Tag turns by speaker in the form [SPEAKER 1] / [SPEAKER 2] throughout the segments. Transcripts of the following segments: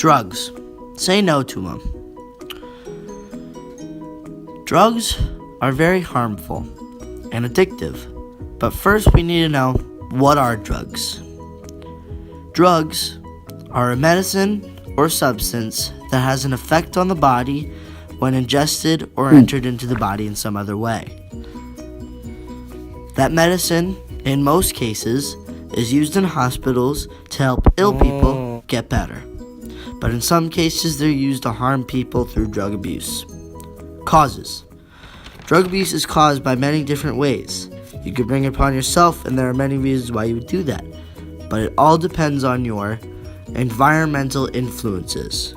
[SPEAKER 1] Drugs. Say no to them. Drugs are very harmful and addictive, but first we need to know, what are drugs? Drugs are a medicine or substance that has an effect on the body when ingested or entered into the body in some other way. That medicine, in most cases, is used in hospitals to help ill people get better. But in some cases, they're used to harm people through drug abuse. Causes. Drug abuse is caused by many different ways. You could bring it upon yourself, and there are many reasons why you would do that. But it all depends on your environmental influences.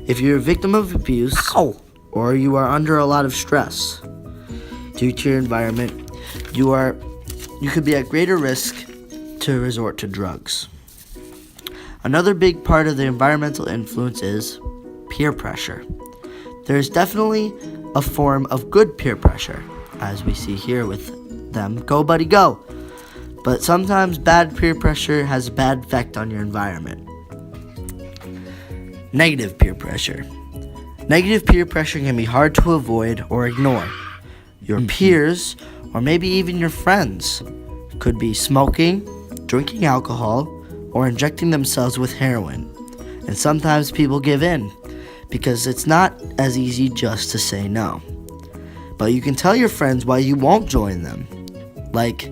[SPEAKER 1] If you're a victim of abuse, or you are under a lot of stress due to your environment, you could be at greater risk to resort to drugs. Another big part of the environmental influence is peer pressure. There is definitely a form of good peer pressure, as we see here with them, go buddy go. But sometimes bad peer pressure has a bad effect on your environment. Negative peer pressure. Negative peer pressure can be hard to avoid or ignore. Your peers, or maybe even your friends, could be smoking, drinking alcohol, or injecting themselves with heroin. And sometimes people give in because it's not as easy just to say no. But you can tell your friends why you won't join them. Like,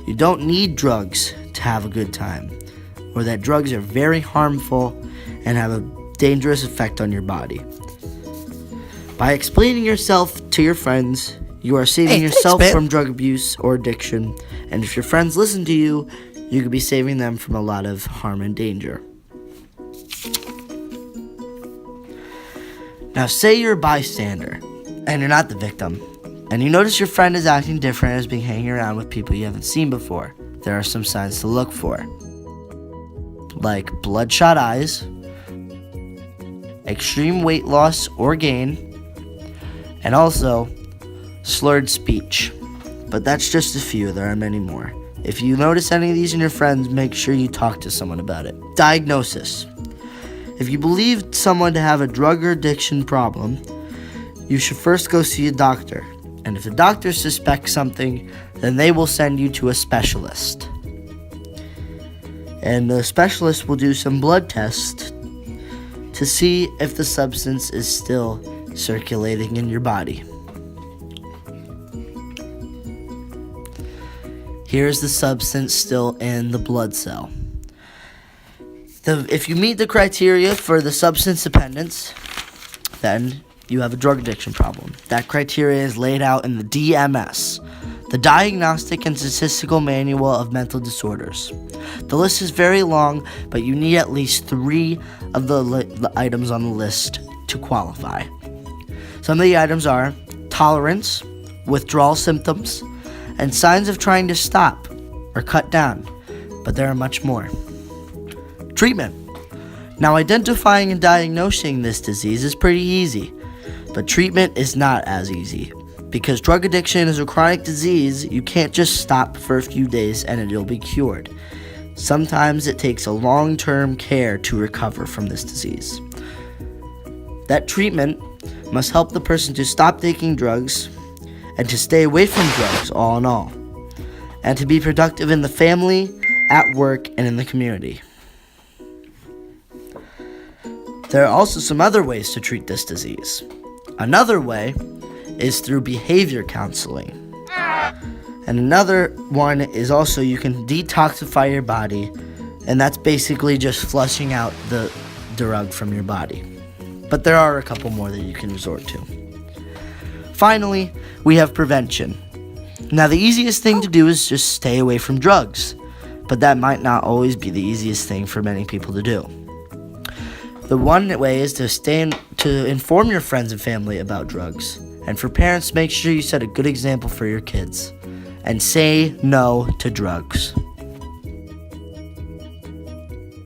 [SPEAKER 1] you don't need drugs to have a good time, or that drugs are very harmful and have a dangerous effect on your body. By explaining yourself to your friends, you are saving yourself from drug abuse or addiction, and if your friends listen to you, you could be saving them from a lot of harm and danger. Now, say you're a bystander, and you're not the victim, and you notice your friend is acting different and has been hanging around with people you haven't seen before. There are some signs to look for, like bloodshot eyes, extreme weight loss or gain, and also slurred speech. But that's just a few, there are many more. If you notice any of these in your friends, make sure you talk to someone about it. Diagnosis. If you believe someone to have a drug or addiction problem, you should first go see a doctor. And if the doctor suspects something, then they will send you to a specialist. And the specialist will do some blood tests to see if the substance is still circulating in your body. Here's the substance still in the blood cell. If you meet the criteria for the substance dependence, then you have a drug addiction problem. That criteria is laid out in the DMS, the Diagnostic and Statistical Manual of Mental Disorders. The list is very long, but you need at least 3 of the items on the list to qualify. Some of the items are tolerance, withdrawal symptoms, and signs of trying to stop or cut down, but there are much more. Treatment. Now, identifying and diagnosing this disease is pretty easy, but treatment is not as easy. Because drug addiction is a chronic disease, you can't just stop for a few days and it'll be cured. Sometimes it takes a long-term care to recover from this disease. That treatment must help the person to stop taking drugs and to stay away from drugs, all in all, and to be productive in the family, at work, and in the community. There are also some other ways to treat this disease. Another way is through behavior counseling. And another one is also you can detoxify your body, and that's basically just flushing out the drug from your body. But there are a couple more that you can resort to. Finally, we have prevention. Now, the easiest thing to do is just stay away from drugs, but that might not always be the easiest thing for many people to do. The one way is to inform your friends and family about drugs. And for parents, make sure you set a good example for your kids. And say no to drugs.